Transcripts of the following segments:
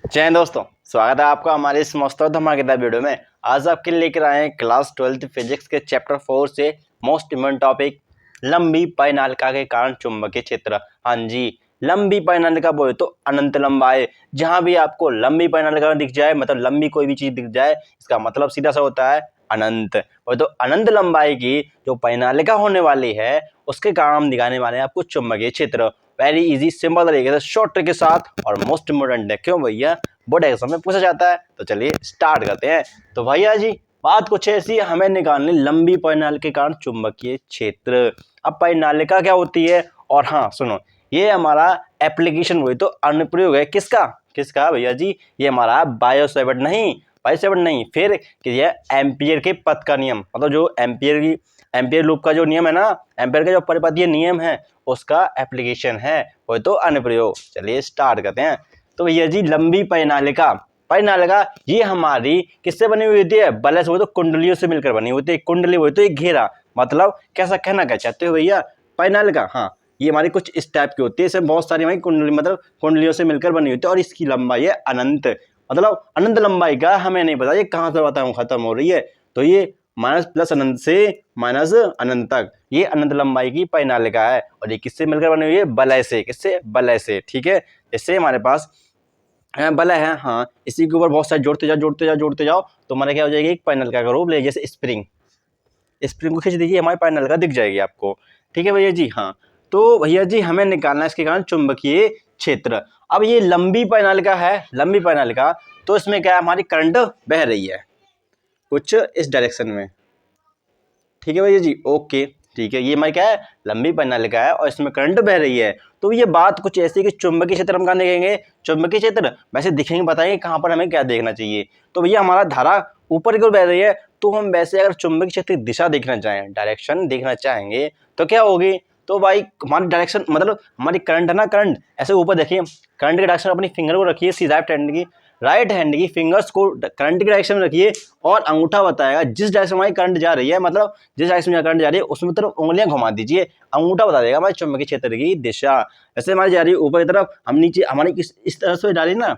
जय हिंद दोस्तों, स्वागत है आपका हमारे इस मस्त और धमाकेदार वीडियो में। आज आपके लिए लेकर आए हैं क्लास 12th फिजिक्स के चैप्टर 4 से मोस्ट इम्पोर्टेंट टॉपिक लंबी परिनालिका के कारण चुंबकीय क्षेत्र। हाँ जी, लंबी परिनालिका बोले तो अनंत लंबाई। जहां भी आपको लंबी परिनालिका दिख जाए, मतलब लंबी कोई भी चीज दिख जाए, इसका मतलब सीधा सा होता है अनंत। वो तो अनंत लंबाई की जो परिनालिका होने वाली है उसके कारण हम दिखाने वाले हैं आपको चुंबकीय क्षेत्र। वेरी इजी सिंपल तरीके से शॉर्ट ट्रिक के साथ और मोस्ट इम्पोर्टेंट है, क्यों भैया बोर्ड एग्जाम में पूछा जाता है। तो चलिए स्टार्ट करते हैं। तो भैया जी बात कुछ ऐसी, हमें निकालनी लंबी परिनालिका के कारण चुंबकीय क्षेत्र। अब परिनालिका क्या होती है, और हाँ सुनो, ये हमारा एप्लीकेशन हुई तो अनुप्रयोग है किसका किसका भैया जी, ये हमारा बायोसेवर्ट नहीं फिर कि ये एम्पियर के पथ का नियम, मतलब जो एम्पियर लूप का जो नियम है ना, एम्पियर का जो परिपथीय नियम है उसका एप्लीकेशन है, वो तो अनुप्रयोग। चलिए स्टार्ट करते हैं। तो भैया जी लंबी परिनालिका ये हमारी किससे बनी हुई होती है, बल्ले से, वो तो कुंडलियों से मिलकर बनी होती है। कुंडली वो तो एक घेरा, मतलब कैसा कहना क्या चाहते हो भैया, परिनालिका हाँ ये हमारी कुछ इस टाइप की होती है। इसमें बहुत सारी हमारी कुंडली, मतलब कुंडलियों से मिलकर बनी होती है, और इसकी लंबाई है अनंत, मतलब अनंत लंबाई का हमें नहीं पता ये कहाँ से बताऊं खत्म हो रही है। तो ये माइनस प्लस अनंत से माइनस अनंत तक ये अनंत लंबाई की परिनालिका है, और ये किससे मिलकर बनी हुई है, बलय से। किससे, बलय से। ठीक है, इससे हमारे पास बलय है, हाँ इसी के ऊपर बहुत सारे जोड़ते जाओ तो हमारे क्या हो जाएगी, एक परिनालिका का रूप ले, जैसे स्प्रिंग को खींच दीजिए, हमारी परिनालिका दिख जाएगी आपको। ठीक है भैया जी, हाँ तो भैया जी हमें निकालना है इसके कारण चुंबकीय क्षेत्र। अब ये लंबी परिनालिका है, लंबी परिनालिका, तो इसमें क्या है, हमारी करंट बह रही है कुछ इस डायरेक्शन में। ठीक है भैया जी, ओके ठीक है, ये हमारी क्या है, लंबी परिनालिका है और इसमें करंट बह रही है। तो ये बात कुछ ऐसी कि चुंबकीय क्षेत्र हम कहाँ देखेंगे, चुंबकीय क्षेत्र वैसे दिखेंगे, बताएंगे कहाँ पर हमें क्या देखना चाहिए। तो भैया हमारा धारा ऊपर की ओर बह रही है, तो हम वैसे अगर चुंबकीय क्षेत्र की दिशा देखना चाहें, डायरेक्शन देखना चाहेंगे, तो क्या होगी, तो भाई हमारी डायरेक्शन, मतलब हमारी करंट है ना, करंट ऐसे ऊपर देखिए, करंट की डायरेक्शन अपनी फिंगर को रखिए, सीधा राइट हैंड की फिंगर्स को करंट की डायरेक्शन में रखिए, और अंगूठा बताएगा जिस डायरेक्शन में हमारी करंट जा रही है, मतलब जिस डायरेक्शन में करंट जा रही है उसमें तरफ उंगलियां घुमा दीजिए, अंगूठा बता देगा हमारे चुंबकीय क्षेत्र की दिशा। जैसे हमारी जा रही है ऊपर की तरफ, हम नीचे हमारी इस तरह से जा रही है ना,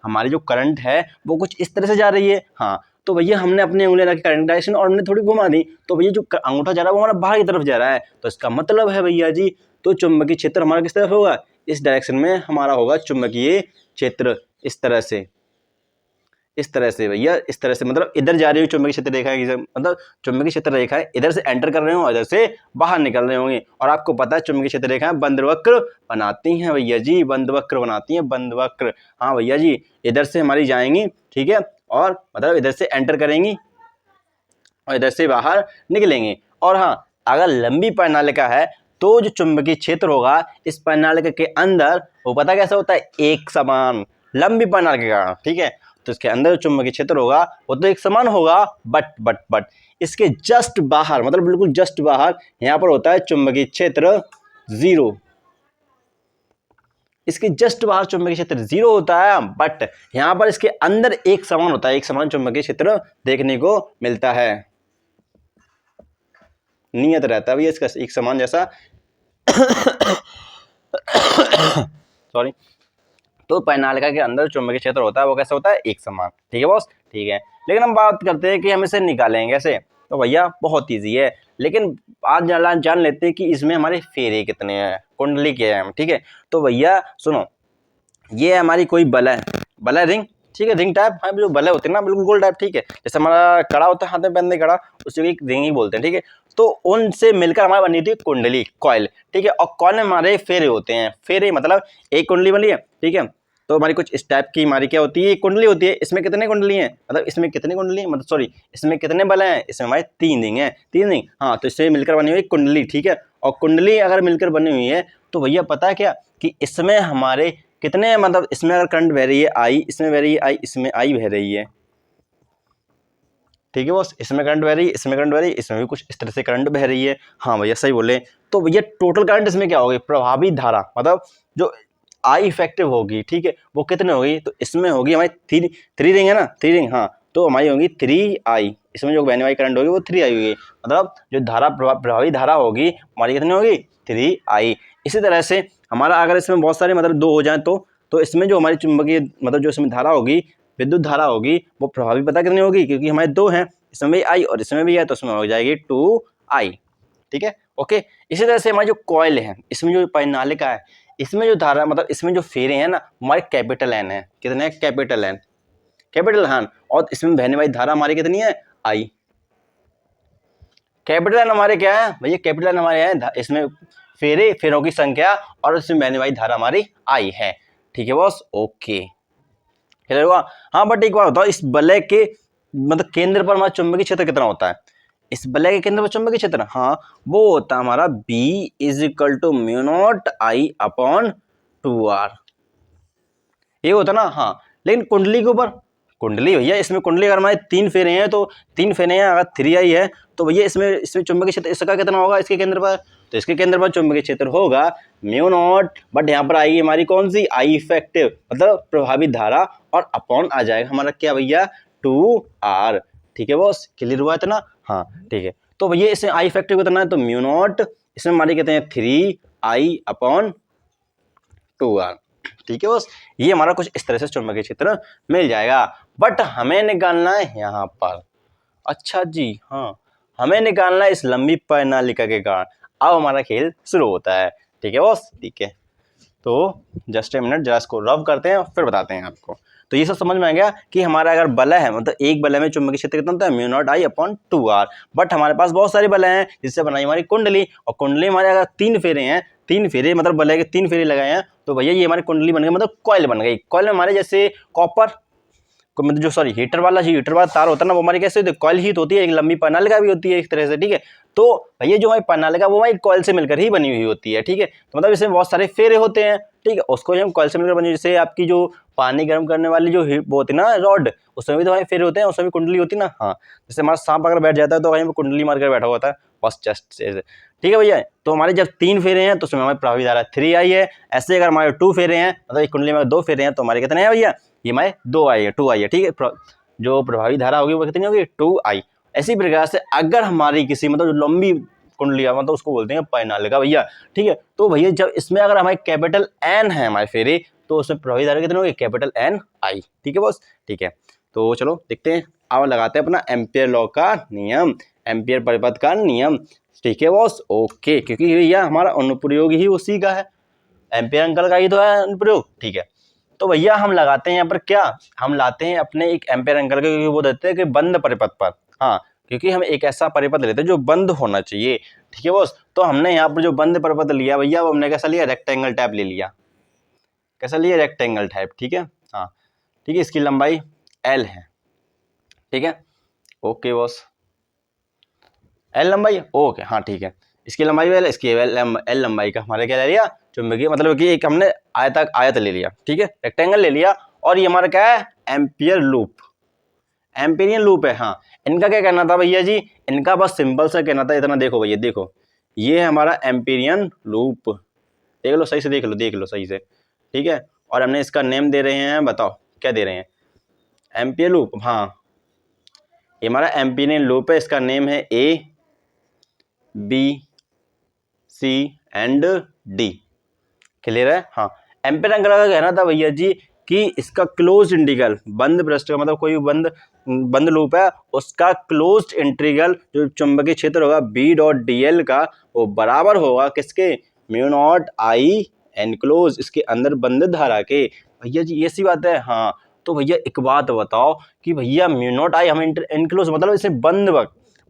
हमारी जो करंट है वो कुछ इस तरह से जा रही है, हाँ तो भैया हमने अपनी उंगलियां रखी करंट डायरेक्शन और हमने थोड़ी घुमा दी, तो भैया जो अंगूठा जा रहा है वो हमारा बाहर की तरफ जा रहा है, तो इसका मतलब है भैया जी, तो चुंबकीय क्षेत्र हमारा किस तरफ होगा, इस डायरेक्शन में हमारा होगा चुंबकीय क्षेत्र, इस तरह से भैया, इस तरह से, मतलब इधर जा रही हो चुंबकीय क्षेत्र रेखा है, मतलब चुंबकीय क्षेत्र रेखा है, इधर से एंटर कर रहे हो, इधर से बाहर निकल रहे होंगे। और आपको पता है चुंबकीय क्षेत्र रेखाएं बंद वक्र बनाती हैं भैया जी, बंद वक्र बनाती हैं, बंद वक्र। हाँ भैया जी, इधर से हमारी जाएंगी, ठीक है, और मतलब इधर से एंटर करेंगी और इधर से बाहर निकलेंगे। और हाँ, अगर लंबी परिनालिका है तो जो चुंबकीय क्षेत्र होगा इस परिनालिका के अंदर, वो पता कैसा होता है, एक समान, लंबी परिनालिका का कारण, ठीक है, तो इसके अंदर जो चुंबकीय क्षेत्र होगा वो तो एक समान होगा, बट इसके जस्ट बाहर, मतलब बिल्कुल जस्ट बाहर, यहां पर होता है चुंबकीय क्षेत्र जीरो। इसके जस्ट बाहर चुंबकीय क्षेत्र जीरो होता है, बट यहां पर इसके अंदर एक समान होता है, एक समान चुंबकीय क्षेत्र देखने को मिलता है, नियत रहता है भैया इसका एक समान जैसा सॉरी। तो परिनालिका के अंदर चुंबकीय क्षेत्र होता है वो कैसा होता है, एक समान। ठीक है बॉस, ठीक है, लेकिन हम बात करते हैं कि हम इसे निकालेंगे कैसे, तो भैया बहुत ईजी है, लेकिन आज जान लेते हैं कि इसमें हमारे फेरे कितने हैं, कुंडली क्या है। ठीक है, तो भैया सुनो, ये हमारी कोई बलय रिंग, ठीक है, रिंग टाइप, हाँ जो बलय होते हैं ना बिल्कुल गोल टाइप, ठीक है, जैसे हमारा कड़ा होता है हाथ में पहनने कड़ा, उसे एक रिंग ही बोलते हैं। ठीक है, तो उनसे मिलकर हमारी बनी थी कुंडली, कॉइल। ठीक है, और कॉइल में हमारे फेरे होते हैं, फेरे मतलब एक कुंडली बनी है, ठीक है, तो हमारी कुछ इस टाइप की हमारी क्या होती है, कुंडली होती है। इसमें कितने कुंडली हैं, मतलब इसमें कितनी कुंडली है, मतलब सॉरी इसमें कितने बलय हैं, इसमें हमारे 3 रिंग हैं, 3 रिंग, हाँ तो इससे मिलकर बनी हुई कुंडली। ठीक है, और कुंडली अगर मिलकर बनी हुई है तो भैया पता है क्या कि इसमें हमारे कितने, मतलब इसमें अगर करंट बह रही है आई, इसमें बह रही है आई, इसमें आई बह रही है, ठीक है बॉस, इसमें करंट बह रही है, इसमें करंट बह रही है, इसमें भी कुछ इस तरह से करंट बह रही है। हाँ भैया सही बोले, तो भैया टोटल करंट इसमें क्या होगी, प्रभावी धारा, मतलब जो आई इफेक्टिव होगी, ठीक है, वो कितने होगी, तो इसमें होगी हमारी थ्री रिंग है ना, 3 रिंग, हाँ तो हमारी होगी 3I, इसमें जो बहने वाली करंट होगी वो 3I होगी, मतलब जो धारा प्रभावी धारा होगी हमारी कितनी होगी, 3I। इसी तरह से हमारा अगर इसमें बहुत सारे मतलब 2 हो जाए तो तो इसमें जो हमारी चुंबकीय मतलब जो इसमें धारा होगी, विद्युत धारा होगी, वो प्रभावी पता कितनी होगी, क्योंकि हमारे दो हैं, इसमें भी आई और इसमें भी है, तो उसमें हो जाएगी 2I। ठीक है, ओके। इसी तरह से हमारी जो कॉइल है, इसमें जो परिनालिका है, इसमें जो धारा मतलब इसमें जो फेरे हैं ना, हमारे कैपिटल N है। कितने? Capital N, capital N। और इसमें बहने वाली धारा हमारी कितनी है? I। कैपिटल N हमारे क्या है भैया? कैपिटल N हमारे हैं इसमें फेरों की संख्या, और इसमें बहने वाली धारा हमारी I है। ठीक है बॉस, ओके, क्लियर हुआ? हाँ, बट एक बात बताओ, इस वलय के मतलब केंद्र पर हमारा चुंबकीय क्षेत्र कितना होता है? इस वलय के केंद्र पर चुंबकीय क्षेत्र, हाँ, वो होता है हमारा B = μ0I/2R। ये होता ना, हाँ। लेकिन कुंडली के ऊपर, कुंडली भैया इसमें कुंडली अगर हमारे 3 फेरे हैं, तो 3 फेरे हैं, अगर 3I है, तो भैया इसमें चुंबकीय क्षेत्र इसका कितना होगा इसके केंद्र पर? तो इसके केंद्र पर चुंबकीय क्षेत्र होगा μ0, बट यहाँ पर आएगी हमारी कौन सी? I इफेक्टिव, मतलब प्रभावित धारा, और अपॉन आ जाएगा हमारा क्या भैया? 2R। ठीक है बॉस, क्लियर हुआ इतना? हाँ, ठीक है। तो भैया इसमें I इफेक्टिव कितना है? तो μ0, इसमें हमारे कहते हैं 3I/2R। ठीक है बॉस, ये हमारा कुछ इस तरह से चुंबकीय क्षेत्र मिल जाएगा, बट हमें निकालना है यहाँ पर। अच्छा जी, हाँ, हमें निकालना है इस लंबी परिनालिका के कारण। अब हमारा खेल शुरू होता है। ठीक है बॉस, ठीक है, तो जस्ट ए मिनट, जरा इसको रब करते हैं और फिर बताते हैं आपको। तो ये सब समझ में आ गया कि हमारा अगर बलय है, मतलब एक बलय में चुंबकीय क्षेत्र कितना होता है? μ0I/2R। बट हमारे पास बहुत सारे बलय हैं, जिससे बनाई हमारी कुंडली, और कुंडली हमारे अगर 3 फेरे हैं, 3 फेरे मतलब बलय के 3 फेरे लगाए हैं, तो भैया ये हमारी कुंडली बन गई, मतलब कॉइल बन गई। कॉइल में हमारे जैसे कॉपर मतलब जो हीटर वाला तार होता है ना, वो हमारी कैसे होती है? कॉइल हीट होती है, एक लंबी परिनालिका भी होती है एक तरह से। ठीक है, तो भैया जो हमारी परिनालिका वो हमारी कॉइल से मिलकर ही बनी हुई होती है। ठीक है, तो मतलब इसमें बहुत सारे फेरे होते हैं। ठीक है, उसको हम कॉइल से मिलकर बनी, जैसे आपकी जो पानी गर्म करने वाली जो वो होती है ना रॉड, उसमें भी तो हमारे फेरे होते हैं, उसमें भी कुंडली होती है ना। हाँ, जैसे हमारा सांप अगर बैठ जाता है तो वहीं पर कुंडली मारकर बैठा होता है, बस जस्ट से। ठीक है भैया, तो हमारे जब 3 फेरे हैं तो उसमें हमारी प्रभावी धारा 3I है। ऐसे अगर हमारे 2 फेरे हैं, मतलब एक कुंडली में 2 फेरे हैं, तो हमारे कितने हैं भैया? ये हमारे 2I है, 2I है। ठीक है, जो प्रभावी धारा होगी वो कितनी होगी? 2I। ऐसी प्रकार से अगर हमारी किसी मतलब जो लंबी कुंडली मतलब उसको बोलते हैं परिनालिका भैया। ठीक है, तो भैया जब इसमें अगर हमारे कैपिटल N है हमारे फेरे, तो उसमें प्रभावी धारा कितनी होगी? Capital NI। ठीक है बॉस, ठीक है, तो चलो देखते हैं, अब लगाते हैं अपना एम्पियर लॉ का नियम, एम्पियर परिपथ का नियम। ठीक है बॉस, ओके, क्योंकि भैया हमारा अनुप्रयोग ही उसी का है, एम्पियर अंकल का ही तो है अनुप्रयोग। ठीक है, तो भैया हम लगाते हैं यहाँ पर क्या? हम लाते हैं अपने एक एम्पियर अंकल का, क्योंकि वो देते हैं कि बंद परिपथ पर, हाँ, क्योंकि हम एक ऐसा परिपथ लेते हैं जो बंद होना चाहिए। ठीक है बॉस, तो हमने यहाँ पर जो बंद परिपथ लिया भैया, वो हमने कैसा लिया? रेक्टेंगल टाइप ले लिया। कैसा लिया? Rectangle type. ठीक है, हाँ, ठीक है, इसकी लंबाई L है। ठीक है, ओके बॉस, L लंबाई, ओके, हाँ, ठीक है, इसकी लंबाई L, इसकी L लंबाई का हमारे क्या ले लिया? चुंबकीय, मतलब कि एक हमने आयत ले लिया। ठीक है, रेक्टेंगल ले लिया, और ये हमारा क्या है? एम्पियर लूप, एम्पिरियन लूप है। हाँ, इनका क्या कहना था भैया जी? इनका बस सिंपल सा कहना था, इतना देखो भैया, देखो ये है हमारा एम्पिरियन लूप, देख लो सही से, देख लो सही से। ठीक है, और हमने इसका नेम दे रहे हैं, बताओ क्या दे रहे हैं? Ampere loop. हाँ, ये हमारा एम्पिरियन लूप है, इसका नेम है A, B, C and D। Clear है? हाँ, एम्पियर अंकल का कहना था भैया जी कि इसका क्लोज इंटीग्रल, बंद पृष्ठ का मतलब कोई बंद लूप है, उसका क्लोज्ड इंटीग्रल जो चुंबकीय क्षेत्र होगा B.dl का, वो बराबर होगा किसके? μ0I एनक्लोज, इसके अंदर बंद धारा के। भैया जी ये सी बात है। हाँ, तो भैया एक बात बताओ कि भैया μ0I हम एनक्लोज मतलब इसे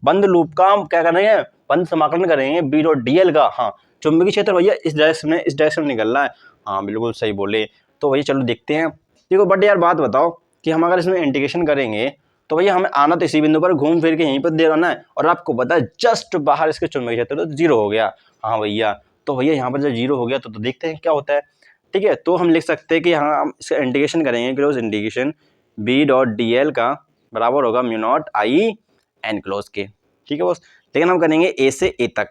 बंद लूप का हम क्या करेंगे? बंद समाकलन करेंगे B.dl का। हाँ, चुंबकीय क्षेत्र भैया इस डायरेक्शन में निकल रहा है। हाँ, बिल्कुल सही बोले। तो भैया चलो देखते हैं। देखो बट यार बात बताओ कि हम अगर इसमें इंटीग्रेशन करेंगे तो भैया हमें आना तो इसी बिंदु पर, घूम फिर के यहीं पर दे रहना है, और आपको पता है जस्ट बाहर इसके चुंबकीय क्षेत्र तो 0 हो गया। हाँ भैया, तो भैया यहाँ पर जब 0 हो गया तो देखते हैं क्या होता है। ठीक है, तो हम लिख सकते हैं कि हाँ, हम इसका इंटीग्रेशन करेंगे, क्लोज इंटीग्रेशन B.dl का बराबर होगा μ0I एनक्लोज के। ठीक है बॉस, लेकिन हम करेंगे A से A तक।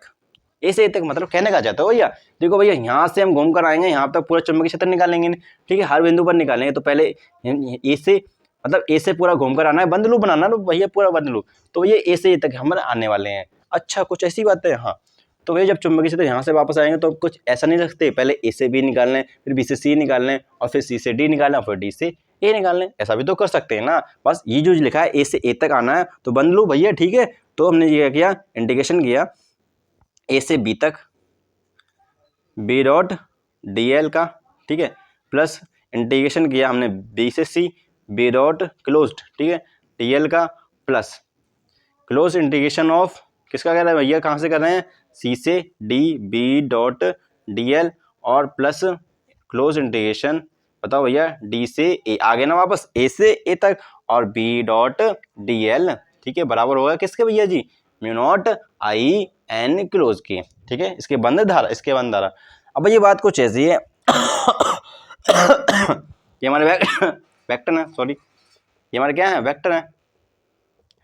A से A तक मतलब कहने का चाहता है भैया, देखो भैया यहाँ से हम घूम कर आएंगे, यहाँ तक पूरा चुंबकीय क्षेत्र निकालेंगे। ठीक है, हर बिंदु पर निकालेंगे, तो पहले A से मतलब A से पूरा घूम कर आना है, बंद लूप बनाना है भैया, पूरा बंद लूप। तो ये A से A तक हम आने वाले हैं। अच्छा, कुछ ऐसी बात है। हाँ, तो भैया जब चुंबकीय क्षेत्र यहाँ से वापस आएंगे तो कुछ ऐसा नहीं रखते, पहले ए से बी निकाल लें, फिर बी से सी निकाल लें, और फिर सी से डी निकाल लें, और फिर डी से ए निकाल लें, ऐसा भी तो कर सकते हैं ना। बस ये जो लिखा है ए से ए तक आना है तो बन लो भैया, ठीक है। तो हमने ये किया, इंटीग्रेशन किया ए से बी तक, बी डॉट डी एल का, ठीक है, प्लस इंटीग्रेशन किया हमने बी से सी, बी डॉट क्लोज्ड, ठीक है, डी एल का, प्लस क्लोज इंटीग्रेशन ऑफ किसका कर रहे हैं भैया, कहाँ से कर रहे हैं, सी से D, B dot D L, और प्लस क्लोज इंटीग्रेशन बताओ भैया डी से ए, आगे ना वापस ए से ए तक, और बी डॉट डी एल, ठीक है, बराबर होगा किसके भैया जी, mu naught I N close की, ठीक है, इसके बंद धारा, इसके बंद धारा। अब ये बात कुछ ऐसी है ये हमारे वेक्टर है, सॉरी ये हमारे क्या है, वेक्टर है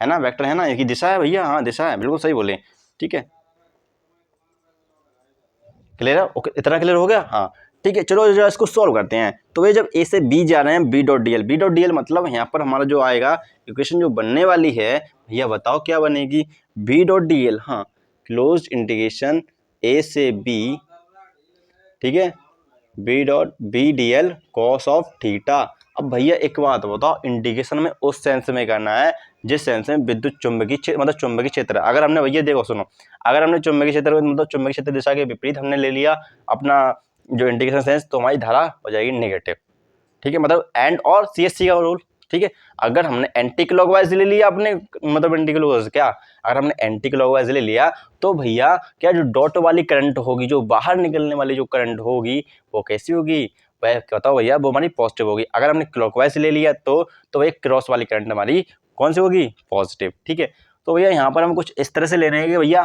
ना, वेक्टर है ना, ये दिशा है भैया, हाँ दिशा है, बिल्कुल सही बोले, ठीक है, क्लियर है, ओके, इतना क्लियर हो गया, हाँ ठीक है। चलो जरा इसको सॉल्व करते हैं। तो ये जब ए से बी जा रहे हैं, B dot D L, B dot D L मतलब यहाँ पर हमारा जो आएगा इक्वेशन जो बनने वाली है भैया, बताओ क्या बनेगी, बी डॉट डी एल, हाँ क्लोज इंटीग्रेशन ए से बी, ठीक है, B dot B D L cos of theta. अब भैया एक बात बताओ, इंटीग्रेशन में उस सेंस में करना है जिस सेंस में विद्युत चुंबकीय क्षेत्र मतलब चुंबकीय क्षेत्र, अगर हमने भैया देखो सुनो, अगर हमने चुंबकीय क्षेत्र मतलब चुंबकीय क्षेत्र दिशा के विपरीत हमने ले लिया अपना जो इंटीग्रेशन सेंस, तो हमारी धारा हो जाएगी नेगेटिव, ठीक है, मतलब एंड और CSC का रूल, ठीक है। अगर हमने एंटी क्लॉकवाइज ले लिया अपने मतलब एंटी क्लॉकवाइज क्या, अगर हमने एंटी क्लॉकवाइज ले लिया तो भैया क्या जो डॉट वाली करंट होगी, जो बाहर निकलने वाली जो करंट होगी वो कैसी होगी, वह बताओ भैया, वो हमारी पॉजिटिव होगी। अगर हमने क्लॉकवाइज ले लिया तो भैया क्रॉस वाली करंट हमारी कौन सी होगी, पॉजिटिव, ठीक है। तो भैया यहाँ पर हम कुछ इस तरह से ले रहे हैं कि भैया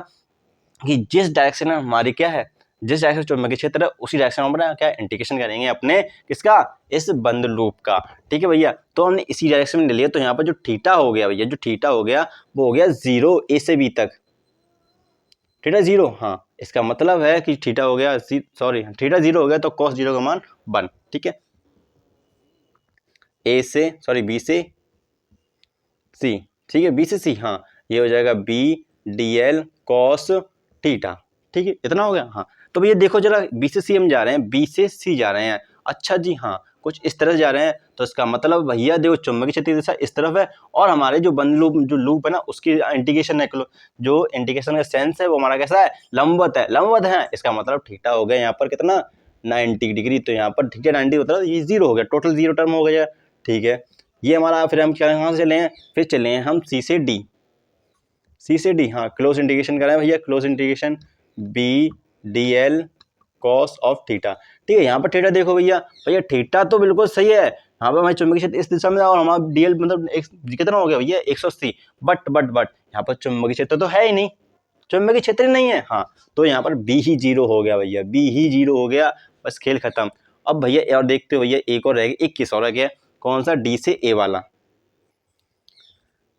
कि जिस डायरेक्शन में हमारी क्या है, जिस डायरेक्शन चुंबकीय क्षेत्र है उसी डायरेक्शन में अपना क्या इंटीग्रेशन करेंगे अपने किसका, इस बंद लूप का, ठीक है भैया। तो हमने इसी डायरेक्शन में ले लिया, तो यहाँ पर जो थीटा हो गया भैया, जो थीटा हो गया वो हो गया 0 ए से बी तक, थीटा 0, हाँ इसका मतलब है कि थीटा हो गया सॉरी थीटा 0 हो गया तो cos 0 का मान 1, ठीक है, ए से सॉरी बी से सी, ठीक है, बी से सी, हाँ ये हो जाएगा B D L cos theta, ठीक है, इतना हो गया, हाँ। तो भैया देखो जरा, बी से सी हम जा रहे हैं, बी से सी जा रहे हैं, अच्छा जी, हाँ कुछ इस तरह जा रहे हैं, तो इसका मतलब भैया देखो चुंबकीय क्षेत्र की दिशा इस तरफ है, और हमारे जो बंद लूप जो लूप है ना उसकी इंटीग्रेशन है, जो इंटीग्रेशन का सेंस है वो हमारा कैसा है, लंबवत है, लंबवत है, इसका मतलब थीटा हो गया यहाँ पर कितना 90 डिग्री, तो यहाँ पर थीटा 90 मतलब ये 0 हो गया, टोटल 0 टर्म हो गया, ठीक है। ये हमारा फिर हम क्या कहाँ से चले हैं, फिर चले हैं हम सी से डी, सी से डी, हाँ क्लोज इंटीग्रेशन करें भैया, close integration B D L cos of theta, ठीक है। यहाँ पर थीटा देखो भैया, भैया थीटा तो बिल्कुल सही है, यहाँ पर हमारी चुंबकीय क्षेत्र इस दिशा में और हमारा डी एल मतलब कितना हो गया भैया 180, बट यहाँ पर चुंबकीय क्षेत्र तो है ही नहीं, चुंबकीय क्षेत्र ही नहीं है, हाँ तो यहाँ पर बी ही 0 हो गया भैया, बी ही 0 हो गया, बस खेल खत्म। अब भैया और देखते हो भैया एक और रह गया, 21 और रह गया, कौन सा, डी से ए वाला,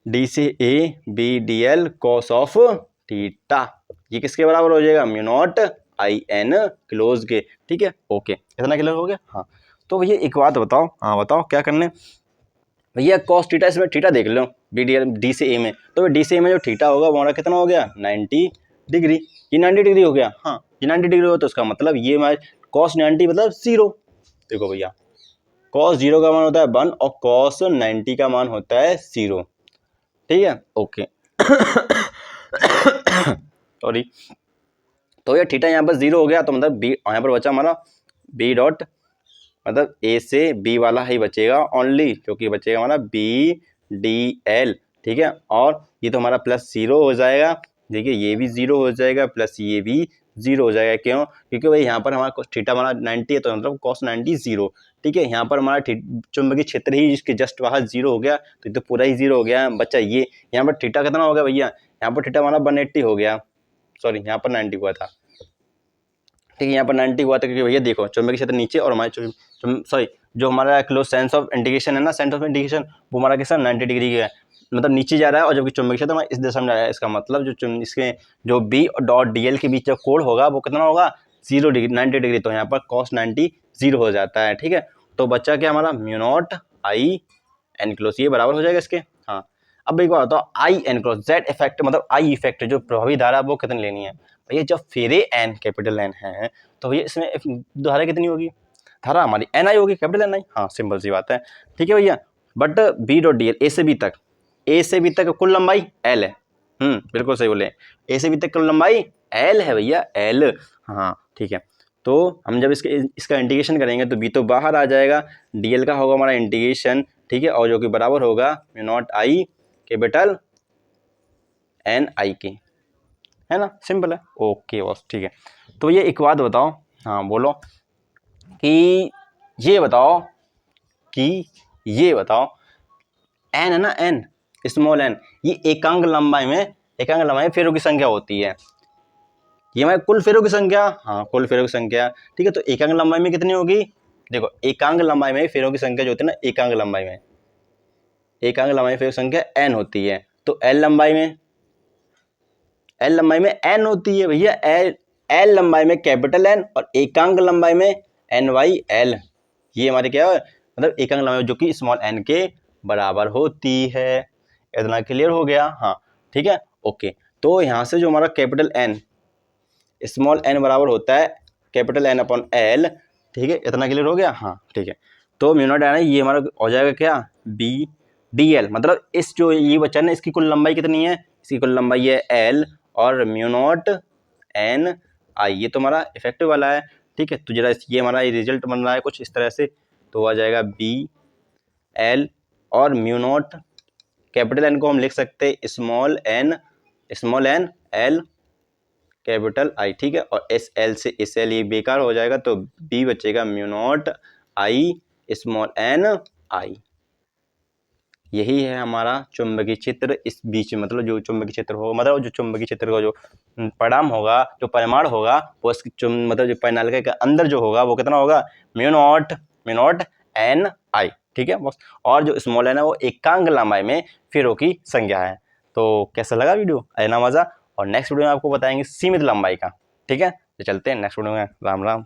डी से A B D L cos of theta, ये किसके बराबर हो जाएगा, mu naught I N close के, ठीक है, ओके इतना क्लियर हो गया, हाँ। तो भैया एक बात बताओ, हाँ बताओ क्या करने भैया, कॉस थीटा, इसमें थीटा देख लो बी डी एल डी से ए में, तो डी से ए में जो थीटा होगा वो हमारा कितना हो गया 90 डिग्री, ये 90 डिग्री हो गया, हाँ ये 90 डिग्री हो, तो इसका मतलब ये हमारे कॉस 90 मतलब 0, देखो भैया कॉस 0 का मान होता है 1 और कॉस 90 का मान होता है 0, ठीक है, ओके सॉरी। तो ये थीटा यहाँ पर 0 हो गया, तो मतलब बी यहाँ पर बचा हमारा बी डॉट मतलब ए से बी वाला ही बचेगा ओनली, क्योंकि बचेगा हमारा बी डी एल, ठीक है, और ये तो हमारा प्लस 0 हो जाएगा, देखिए ये भी 0 हो जाएगा, प्लस ये भी 0 हो जाएगा, क्यों, क्योंकि भाई यहाँ पर हमारा थीटा हमारा 90 है, तो मतलब cos 90 0, ठीक है। यहाँ पर हमारा चुंबकीय क्षेत्र ही जिसके जस्ट बाहर 0 हो गया, तो ये तो पूरा ही 0 हो गया बच्चा, ये यहाँ पर थीटा कितना हो गया भैया, यहाँ पर थीटा हमारा 180 हो गया, सॉरी यहाँ पर 90 हुआ था, ठीक है, यहाँ पर 90 हुआ था, क्योंकि भैया देखो चुंबकीय क्षेत्र नीचे और हमारे सॉरी जो हमारा क्लोज सेंस ऑफ इंटीग्रेशन है ना, सेंस ऑफ इंटीग्रेशन वो हमारा कैसा 90 डिग्री का है, मतलब नीचे जा रहा है, और जबकि चुंबकीय क्षेत्र हमारा इस दिशा में जा रहा है, इसका मतलब जो इसके जो बी डॉट डी एल के बीच जो कोण होगा वो कितना होगा 0 डिग्री 90 डिग्री, तो यहाँ पर cos 90 0 हो जाता है, ठीक है। तो बच्चा क्या हमारा mu naught I N close, ये बराबर हो जाएगा इसके, हाँ। अब एक बात बताओ, I N close Z effect मतलब आई इफेक्ट जो प्रभावी धारा वो कितनी लेनी है भैया जब फेरे एन कैपिटल एन है तो भैया इसमें धारा कितनी होगी, धारा हमारी एन आई होगी, कैपिटल एन आई, हाँ सिंपल सी बात है, ठीक है भैया। But B dot D L, A से बी तक, ए से बी तक कुल लंबाई एल है, बिल्कुल सही बोले, ए से बी तक कुल लंबाई एल है भैया, एल, हाँ ठीक है। तो हम जब इसका इंटीग्रेशन करेंगे तो बी तो बाहर आ जाएगा, डीएल का होगा हमारा इंटीग्रेशन, ठीक है, और जो कि बराबर होगा mu naught I capital N I के, है ना, सिंपल है, ओके बस ठीक है। तो ये एक बात बताओ, हाँ बोलो, कि ये बताओ एन है ना, एन स्मॉल एन, ये एकांक लंबाई में फेरों की संख्या होती है, ये हमारे कुल फेरों की संख्या, हाँ कुल फेरों की संख्या, ठीक है। तो एकांक लंबाई में कितनी होगी, देखो एकांक लंबाई में फेरों की संख्या जो होती है ना, एकांक लंबाई में फेरों की संख्या एन होती है, तो एल लंबाई में एन होती है भैया, एल लंबाई में कैपिटल एन और एकांक लंबाई में एन वाई एल, ये हमारे क्या है, मतलब एकांक लंबाई जो कि स्मॉल एन के बराबर होती है। इतना क्लियर हो गया, हाँ ठीक है, ओके। तो यहाँ से जो हमारा कैपिटल एन स्मॉल एन बराबर होता है कैपिटल एन अपॉन एल, ठीक है, इतना क्लियर हो गया, हाँ ठीक है। तो म्यू नॉट एन ये हमारा हो जाएगा क्या, बी डी एल, मतलब इस जो ये बचा ना इसकी कुल लंबाई कितनी है, इसकी कुल लंबाई है एल और म्यू नॉट एन आई, ये तो हमारा इफेक्टिव वाला है, ठीक है। तो जरा ये हमारा रिजल्ट बन रहा है कुछ इस तरह से, तो आ जाएगा बी एल और म्यू नॉट, कैपिटल एन को हम लिख सकते हैं small N L capital I, ठीक है, और एस एल से एस एल ये बेकार हो जाएगा, तो बी बचेगा mu naught I small N I. यही है हमारा चुंबकीय क्षेत्र इस बीच में, मतलब जो चुंबकीय क्षेत्र होगा, मतलब जो चुंबकीय क्षेत्र का जो परिमाण होगा, जो परिमाण होगा वो मतलब जो परिनालिका के अंदर जो होगा वो कितना होगा, म्यू नॉट एन आई, ठीक है बस। और जो स्मॉल एन है वो एकांक लंबाई में फेरों की संख्या है। तो कैसा लगा वीडियो, आया ना मजा, और नेक्स्ट वीडियो में आपको बताएंगे सीमित लंबाई का, ठीक है। तो चलते हैं नेक्स्ट वीडियो में, राम राम।